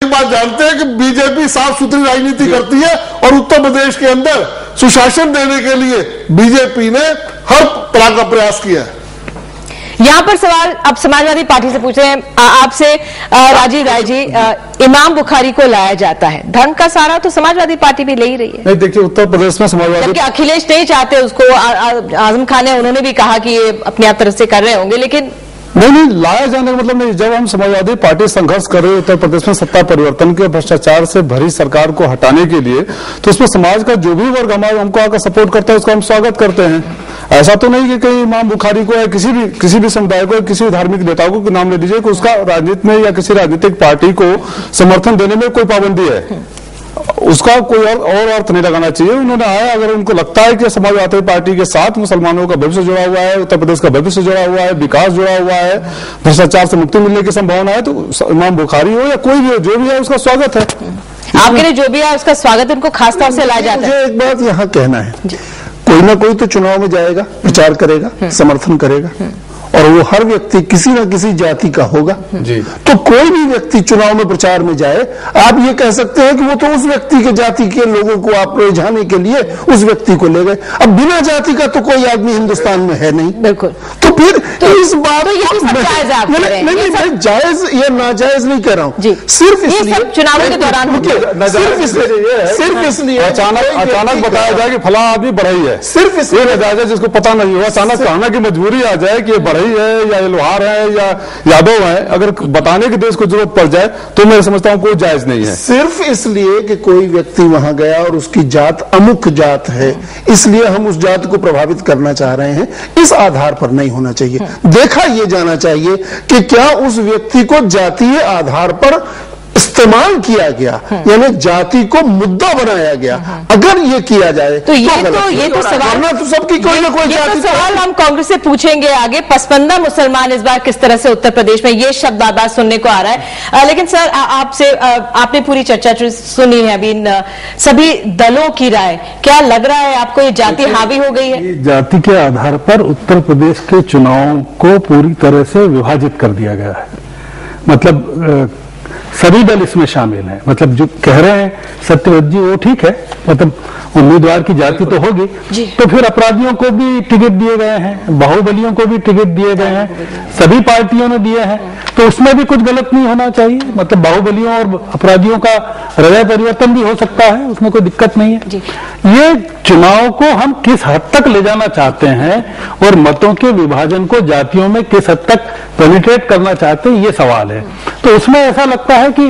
बात जानते हैं कि बीजेपी साफ सुथरी राजनीति करती है और उत्तर प्रदेश के अंदर सुशासन देने के लिए बीजेपी ने हर तरह का प्रयास किया है। यहाँ पर सवाल अब समाजवादी पार्टी से पूछ रहे हैं आपसे राजीव राय जी, इमाम बुखारी को लाया जाता है, धर्म का सारा तो समाजवादी पार्टी भी ले ही रही है। नहीं, देखिए उत्तर प्रदेश में समाजवादी, जबकि अखिलेश नहीं चाहते उसको, आजम खान है उन्होंने भी कहा कि ये अपनी आप तरफ से कर रहे होंगे, लेकिन नहीं लाया जाने का मतलब नहीं। जब हम समाजवादी पार्टी संघर्ष कर रहे हैं उत्तर प्रदेश में सत्ता परिवर्तन के भ्रष्टाचार से भरी सरकार को हटाने के लिए, तो उसमें समाज का जो भी वर्ग हमको आकर सपोर्ट करता है उसका हम स्वागत करते हैं। ऐसा तो नहीं कि कहीं इमाम बुखारी को या किसी भी समुदाय को, किसी धार्मिक नेता को नाम ले लीजिए कि उसका राजनीति में या किसी राजनीतिक पार्टी को समर्थन देने में कोई पाबंदी है, उसका कोई और अर्थ नहीं लगाना चाहिए। उन्होंने आया, अगर उनको लगता है कि समाजवादी पार्टी के साथ मुसलमानों का भविष्य जुड़ा हुआ है, उत्तर प्रदेश का भविष्य जुड़ा हुआ है, विकास जुड़ा हुआ है, भ्रष्टाचार से मुक्ति मिलने की संभावना है, तो इमाम बुखारी हो या कोई भी हो, जो भी है उसका स्वागत है। आपके लिए जो भी है उसका स्वागत उनको खासतौर से लाया जाता है। मुझे एक बात यहाँ कहना है, कोई ना कोई तो चुनाव में जाएगा, प्रचार करेगा, समर्थन करेगा, और वो हर व्यक्ति किसी न किसी जाति का होगा जी। तो कोई भी व्यक्ति चुनाव में प्रचार में जाए, आप ये कह सकते हैं कि वो तो उस व्यक्ति के जाति के लोगों को आप रिझाने के लिए उस व्यक्ति को ले गए। अब बिना जाति का तो कोई आदमी हिंदुस्तान में है नहीं, बिल्कुल। तो फिर तो इस बात तो नहीं, जायज या नाजायज नहीं कह रहा हूँ, सिर्फ इसलिए चुनावों के दौरान सिर्फ इसलिए अचानक बताया जाए कि फला आदमी बढ़ई है, सिर्फ इसलिए नाजायज है जिसको पता नहीं हुआ, अचानक कहना की मजबूरी आ जाए कि बढ़ई है या लोहार है या यादव है, अगर बताने के देश को जरूरत पड़ जाए तो मैं समझता हूं कोई जायज नहीं है। सिर्फ इसलिए कि कोई व्यक्ति वहां गया और उसकी जात अमुक जात है, इसलिए हम उस जात को प्रभावित करना चाह रहे हैं, इस आधार पर नहीं होना चाहिए। देखा यह जाना चाहिए कि क्या उस व्यक्ति को जातीय आधार पर इस्तेमाल किया गया, यानी जाति को मुद्दा बनाया गया। अगर ये किया जाए तो ये तो सवाल तो सबकी कोई ना कोई जाति सवाल हम कांग्रेस से पूछेंगे आगे। पसपंदा मुसलमान इस बार किस तरह से उत्तर प्रदेश में, ये शब्द बार बार सुनने को आ रहा है। लेकिन सर आपसे, आपने पूरी चर्चा सुनी है अभी, सभी दलों की राय, क्या लग रहा है आपको ये जाति हावी हो गई है? जाति के आधार पर उत्तर प्रदेश के चुनाव को पूरी तरह से विभाजित कर दिया गया है। मतलब सभी दल इसमें शामिल हैं। मतलब जो कह रहे हैं सत्यव्रत जी वो ठीक है, मतलब उम्मीदवार की जाति तो होगी, तो फिर अपराधियों को भी टिकट दिए गए हैं, बाहुबलियों को भी टिकट दिए गए हैं, सभी पार्टियों ने दिए हैं, तो उसमें भी कुछ गलत नहीं होना चाहिए। मतलब बाहुबलियों और अपराधियों का हृदय परिवर्तन भी हो सकता है, उसमें कोई दिक्कत नहीं है। ये चुनाव को हम किस हद तक ले जाना चाहते हैं और मतों के विभाजन को जातियों में किस हद तक पेनिट्रेट करना चाहते हैं, ये सवाल है। तो उसमें ऐसा लगता है कि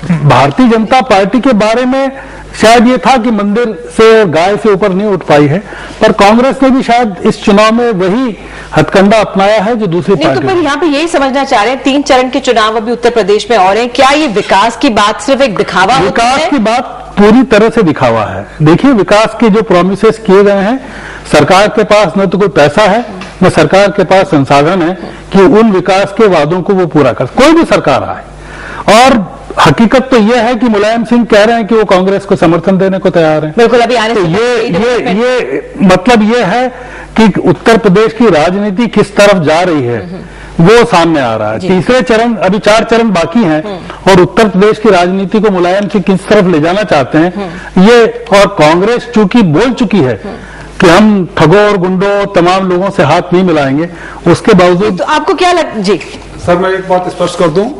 भारतीय जनता पार्टी के बारे में शायद ये था कि मंदिर से गाय से ऊपर नहीं उठ पाई है, पर कांग्रेस ने भी शायद इस चुनाव में वही हथकंडा अपनाया है जो दूसरी पार्टी। तो फिर यहाँ पे यही समझना चाह रहे हैं, 3 चरण के चुनाव अभी उत्तर प्रदेश में और हैं, क्या ये विकास की बात सिर्फ एक दिखावा? विकास की बात पूरी तरह से दिखावा है। देखिए, विकास के जो प्रॉमिसेस किए गए हैं, सरकार के पास न तो कोई पैसा है न सरकार के पास संसाधन है कि उन विकास के वादों को वो पूरा कर, कोई भी सरकार आए। और हकीकत तो यह है कि मुलायम सिंह कह रहे हैं कि वो कांग्रेस को समर्थन देने को तैयार है। बिल्कुल, अभी आने तो ये मतलब ये है कि उत्तर प्रदेश की राजनीति किस तरफ जा रही है वो सामने आ रहा है। तीसरे चरण, अभी 4 चरण बाकी हैं, और उत्तर प्रदेश की राजनीति को मुलायम सिंह किस तरफ ले जाना चाहते हैं ये, और कांग्रेस चूंकि बोल चुकी है कि हम ठगों और गुंडों तमाम लोगों से हाथ नहीं मिलाएंगे, उसके बावजूद तो आपको क्या जी सर, मैं एक बात स्पष्ट कर दूं,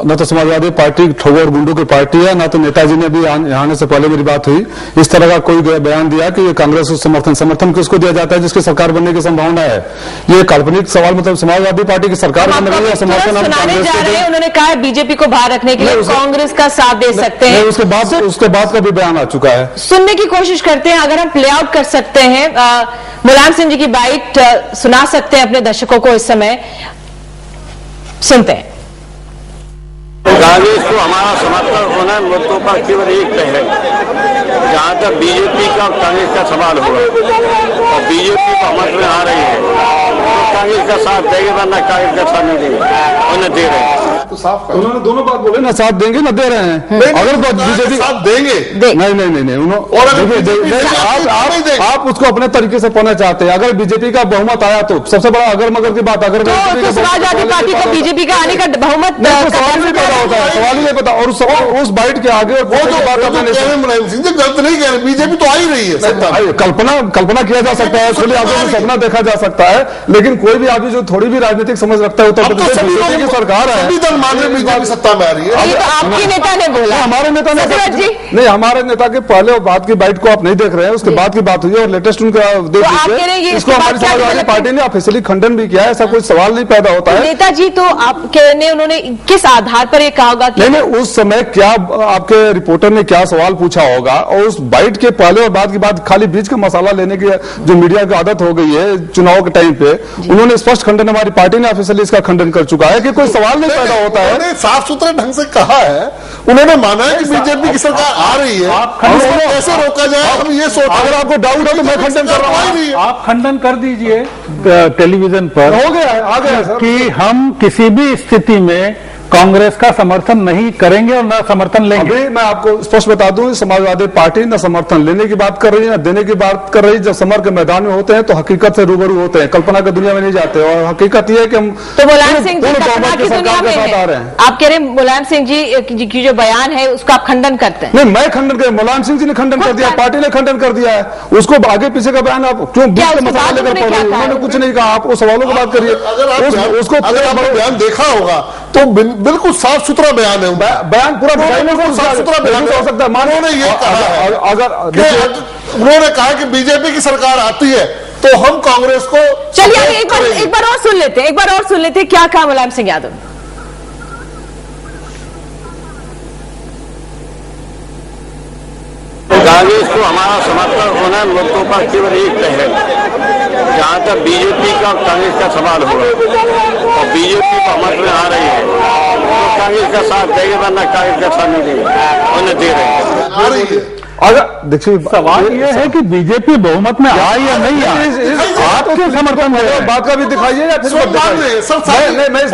न तो समाजवादी पार्टी ठगों और गुंडों की पार्टी है, न तो नेताजी ने भी यहाँ आने से पहले मेरी बात हुई इस तरह का कोई बयान दिया कि ये कांग्रेस को समर्थन किसको दिया जाता है जिसकी सरकार बनने की संभावना है। ये काल्पनिक सवाल, मतलब समाजवादी पार्टी की सरकार बनने में समर्थन उन्होंने कहा बीजेपी को बाहर रखने के लिए कांग्रेस का साथ दे सकते हैं। उसके बाद का भी बयान आ चुका है। सुनने की कोशिश करते हैं, अगर हम प्ले आउट कर सकते हैं, मुलायम सिंह जी की बाइट सुना सकते हैं अपने दर्शकों को इस समय, सुनते हैं। कांग्रेस को हमारा समर्थन होना मुद्दों पर केवल एक है, जहाँ तक बीजेपी का कांग्रेस का सवाल होगा और बीजेपी को समझ में आ रही है तो कांग्रेस का साथ देंगे, वरना कांग्रेस का साथ नहीं देंगे और न दे रहे हैं। तो साफ कहा। उन्होंने दोनों बात बोले ना, साथ देंगे ना दे रहे हैं। अगर बीजेपी साथ देंगे नहीं, आप उसको अपने तरीके से पढ़ना चाहते हैं। अगर बीजेपी का बहुमत आया तो सबसे बड़ा अगर मगर की बात, अगर समाजवादी पार्टी को बीजेपी का आने का बहुमत सवाल नहीं पैदा होता है, सवाल ही नहीं पता। और उस बाइट के आगे मुलायम सिंह जी गलत नहीं कह रहे, बीजेपी तो आ ही रही है। कल्पना किया जा सकता है, खुली आंखों से सपना देखा जा सकता है, लेकिन कोई भी आदमी जो थोड़ी भी राजनीतिक समझ रखता है, उत्तर प्रदेश बीजेपी की सरकार है, सभी दल मान रहे बीजेपी सत्ता में आ रही है। ये तो आपके नेता ने बोला, हमारे नेता ने नहीं, हमारे नेता के पहले और बाद की बाइट को आप नहीं देख रहे हैं, उसके बाद की बात हुई है और लेटेस्ट उनका देख लीजिए। इसको हमारी समाजवादी पार्टी ने ऑफिशियली खंडन भी किया है, ऐसा कोई सवाल नहीं पैदा होता है। नेताजी तो आपके उन्होंने किस आधार पर ये कहा होगा कि नहीं, उस समय क्या आपके रिपोर्टर ने क्या सवाल पूछा होगा, और उस बाइट के पहले और बाद की बात, खाली बीच का मसाला लेने की जो मीडिया की आदत हो गई है चुनाव के टाइम पे, उन्होंने स्पष्ट खंडन, हमारी पार्टी ने ऑफिशियली इसका खंडन कर चुका है कि कोई सवाल नहीं पैदा होता है। साफ सुथरे ढंग से कहा है, उन्होंने माना है कि बीजेपी की सरकार आ रही है, कैसे रोका जाए हम ये सोच। अगर आपको डाउट है तो मैं खंडन कर रहा हूँ, आप खंडन कर दीजिए टेलीविजन पर। हो गया आ गया सर कि हम किसी भी स्थिति में कांग्रेस का समर्थन नहीं करेंगे और न समर्थन लेंगे। अभी मैं आपको स्पष्ट बता दूं, समाजवादी पार्टी न समर्थन लेने की बात कर रही है, न देने की बात कर रही है। जब समर के मैदान में होते हैं तो हकीकत से रूबरू होते हैं, कल्पना की दुनिया में नहीं जाते। और हकीकत यह है कि हम तो मुलायम सिंह जी कल्पना की दुनिया में साथ आ रहे हैं। आप कह रहे हैं मुलायम सिंह जी की जो बयान है उसका आप खंडन करते हैं? नहीं, मैं खंडन कर, मुलायम सिंह जी ने खंडन कर दिया, पार्टी ने खंडन कर दिया है। उसको आगे पीछे का बयान आप क्यों बीच का मसाला लेकर पढ़ रहे हैं? उन्होंने कुछ नहीं कहा, आप उस सवालों की बात करिए। उसको अगर आपने बयान देखा होगा तो बिल्कुल साफ सुथरा बयान है, बयान पूरा साफ सुथरा बयान हो सकता है। उन्होंने ये कहा, अगर उन्होंने कहा कि बीजेपी की सरकार आती है तो हम कांग्रेस को। चलिए एक बार और सुन लेते हैं, क्या कहा मुलायम सिंह यादव? कांग्रेस को हमारा समर्थन होना मुद्दों पर केवल एक है, जहाँ तक बीजेपी का कांग्रेस का सवाल होगा और बीजेपी बहुमत में आ रही है तो कांग्रेस का साथ देंगे, वरना कांग्रेस का साथ नहीं देंगे, उन्हें दे रहे हैं आ रही है। अगर देखिए सवाल ये है कि बीजेपी बहुमत में आई या नहीं आई, आपके समर्थन है, बात का भी दिखाइए या फिर मान रहे हैं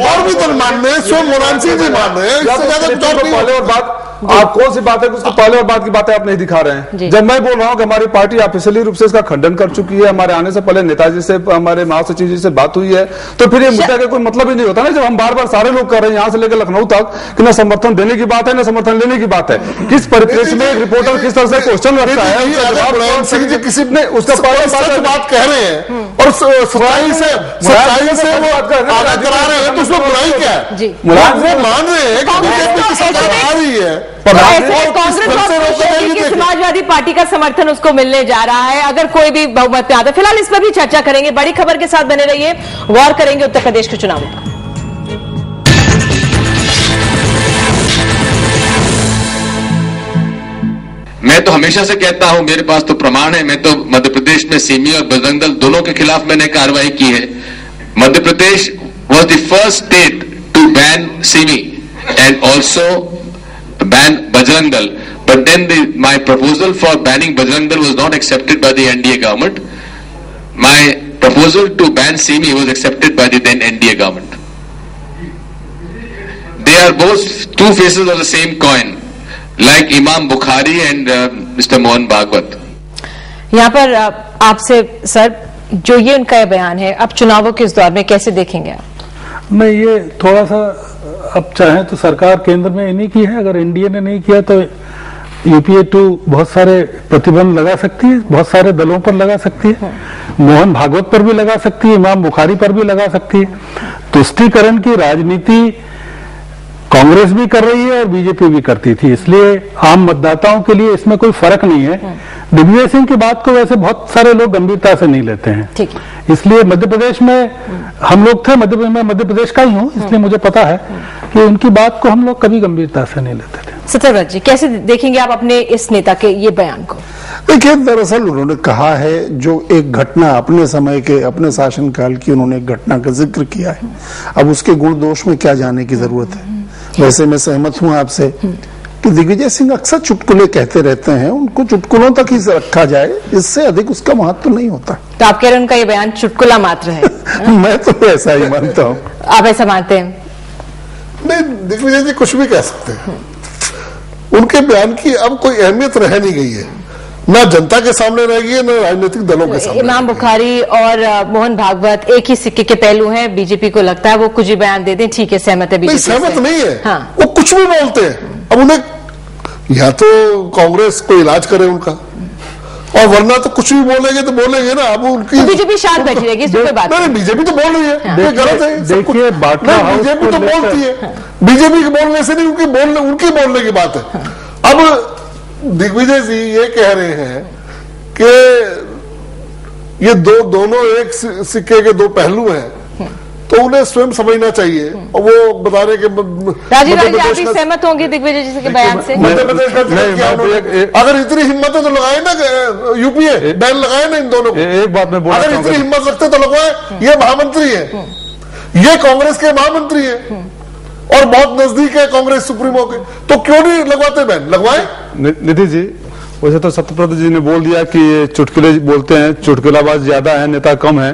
और भी दल मान रहे हैं, स्वयं मुलायम सिंह जी मान रहे हैं, इससे ज्यादा कुछ और नहीं। पहले और बात आप कौन सी बात है कि उसको पहले और बाद की बातें आप नहीं दिखा रहे हैं। जब मैं बोल रहा हूं कि हमारी पार्टी ऑफिशियली रूप से इसका खंडन कर चुकी है, हमारे आने से पहले नेताजी से, हमारे महासचिव जी से बात हुई है, तो फिर ये मुद्दा का कोई मतलब ही नहीं होता ना। जब हम बार बार सारे लोग कर रहे हैं यहाँ से लेकर लखनऊ तक कि न समर्थन देने की बात है न समर्थन लेने की बात है, किस परिप्रेक्ष्य में एक रिपोर्टर किस तरह से क्वेश्चन रखता है, मुलायम सिंह जी किसी ने उसका बात कह रहे हैं और सच्चाई से वो आगाह करा रहे हैं, तो उसमें बुराई क्या है? मुलायम मान रहे हैं कि बीजेपी की सरकार आ रही है, कांग्रेस समाजवादी पार्टी का समर्थन उसको मिलने जा रहा है अगर कोई भी बहुमत में आता है। फिलहाल इस पर भी चर्चा करेंगे, बड़ी खबर के साथ बने रहिए, गौर करेंगे उत्तर प्रदेश के चुनाव पर। मैं तो हमेशा से कहता हूं, मेरे पास तो प्रमाण है, मैं तो मध्य प्रदेश में सिमी और बजरंग दल दोनों के खिलाफ मैंने कार्रवाई की है। Madhya Pradesh was the first state to ban SIMI and also ban Bajrang Dal, but then my proposal for banning Bajrang Dal was not accepted by the NDA government. My proposal to ban Simi was accepted by the then NDA government. They are both two faces of the same coin, like Imam Bukhari and Mr. Mohan Bhagwat. यहाँ पर आपसे sir जो ये उनका बयान है, अब चुनावों के इस दौर में कैसे देखेंगे आप? मैं ये थोड़ा सा अब चाहें तो सरकार केंद्र में इन्हीं की है, अगर एनडीए ने नहीं किया तो यूपीए 2 बहुत सारे प्रतिबंध लगा सकती है, बहुत सारे दलों पर लगा सकती है, मोहन भागवत पर भी लगा सकती है, इमाम बुखारी पर भी लगा सकती है। तुष्टीकरण की राजनीति कांग्रेस भी कर रही है और बीजेपी भी करती थी, इसलिए आम मतदाताओं के लिए इसमें कोई फर्क नहीं है। दिग्विजय सिंह की बात को वैसे बहुत सारे लोग गंभीरता से नहीं लेते हैं, इसलिए मध्य प्रदेश में हम लोग थे, मध्य प्रदेश का ही हूं, इसलिए मुझे पता है कि उनकी बात को हम लोग कभी गंभीरता से नहीं लेते थे। सत्यव्रत जी, कैसे देखेंगे आप अपने इस नेता के ये बयान को? देखिए, दरअसल उन्होंने कहा है जो एक घटना अपने समय के, अपने शासनकाल की उन्होंने एक घटना का जिक्र किया है, अब उसके गुण दोष में क्या जाने की जरूरत है। वैसे मैं सहमत हूं आपसे कि दिग्विजय सिंह अक्सर चुटकुले कहते रहते हैं, उनको चुटकुलों तक ही रखा जाए, इससे अधिक उसका महत्व नहीं होता। तो आप कह रहे हैं उनका ये बयान चुटकुला मात्र है? मैं तो ऐसा ही मानता हूँ। आप ऐसा मानते हैं? नहीं, दिग्विजय जी कुछ भी कह सकते हैं, उनके बयान की अब कोई अहमियत रह नहीं गई है, ना जनता के सामने रह गई है, ना राजनीतिक दलों के सामने। इमाम बुखारी और मोहन भागवत एक ही सिक्के के पहलू हैं। बीजेपी को लगता है वो कुछ ही बयान दे दें, ठीक है, सहमत है बीजेपी से। सहमत नहीं है। हाँ। वो कुछ भी बोलते हैं। अब उन्हें या तो कांग्रेस को इलाज करे उनका, और वरना तो कुछ भी बोलेंगे तो बोलेंगे ना। अब उनकी बीजेपी शांत बैठी रहेगी, इस पे बात नहीं, बीजेपी तो बोल रही है, ये गलत है। देखिए, बीजेपी तो बोलती है, बीजेपी के बोलने से नहीं, उनकी बोलने की बात है। अब दिग्विजय जी ये कह रहे हैं कि ये दोनों एक सिक्के के दो पहलू हैं, तो उन्हें स्वयं समझना चाहिए। और वो बता रहे कि राजीव गांधी आप भी सहमत होंगे दिग्विजय जी के बयान से? मध्य प्रदेश का अगर इतनी हिम्मत है तो लगाए ना यूपीए, बैन लगाए ना इन दोनों को। एक बात मैं बोलना अगर इतनी हिम्मत रखते तो लगवाए। ये महामंत्री है, ये कांग्रेस के महामंत्री है और बहुत नजदीक है कांग्रेस सुप्रीमो के, तो क्यों नहीं लगवाते बैन? लगवाए। निधि जी, वैसे तो सत्यव्रत जी ने बोल दिया कि ये चुटकुले बोलते हैं, चुटकुलाबाज ज्यादा है, नेता कम है,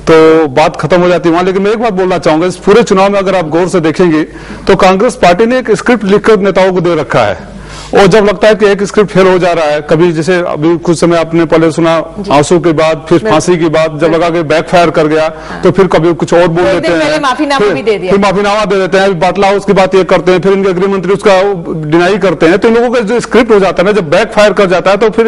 तो बात खत्म हो जाती है वहां। लेकिन मैं एक बात बोलना चाहूंगा, इस पूरे चुनाव में अगर आप गौर से देखेंगे तो कांग्रेस पार्टी ने एक स्क्रिप्ट लिखकर नेताओं को दे रखा है, और जब लगता है कि एक स्क्रिप्ट फेल हो जा रहा है, कभी जैसे अभी कुछ समय आपने पहले सुना आंसू के बाद, फिर फांसी की बात, जब लगा कि बैकफायर कर गया तो फिर कभी कुछ और बोल देते हैं, फिर माफीनामा दे देते हैं, बाटला हाउस की बात ये करते हैं, फिर इनके गृहमंत्री उसका डिनाई करते हैं। तो इन लोगों का जो स्क्रिप्ट हो जाता है ना, जब बैकफायर कर जाता है तो फिर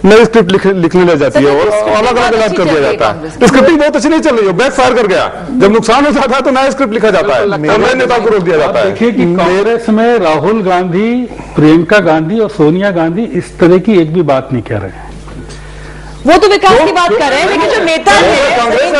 नई स्क्रिप्ट लिखने लग जाती है और अलग अलग इलाज कर दिया जाता है। स्क्रिप्टिंग बहुत अच्छी नहीं चल रही है, बैकफायर कर गया, जब नुकसान हो जाता है तो नया स्क्रिप्ट लिखा जाता है और नए नेताओं को रोक दिया जाता है। देखिए कि कांग्रेस में राहुल गांधी, प्रियंका गांधी और सोनिया गांधी इस तरह की एक भी बात नहीं कह रहे हैं। वो तो विकास की बात कर रहे हैं, लेकिन जो नेता है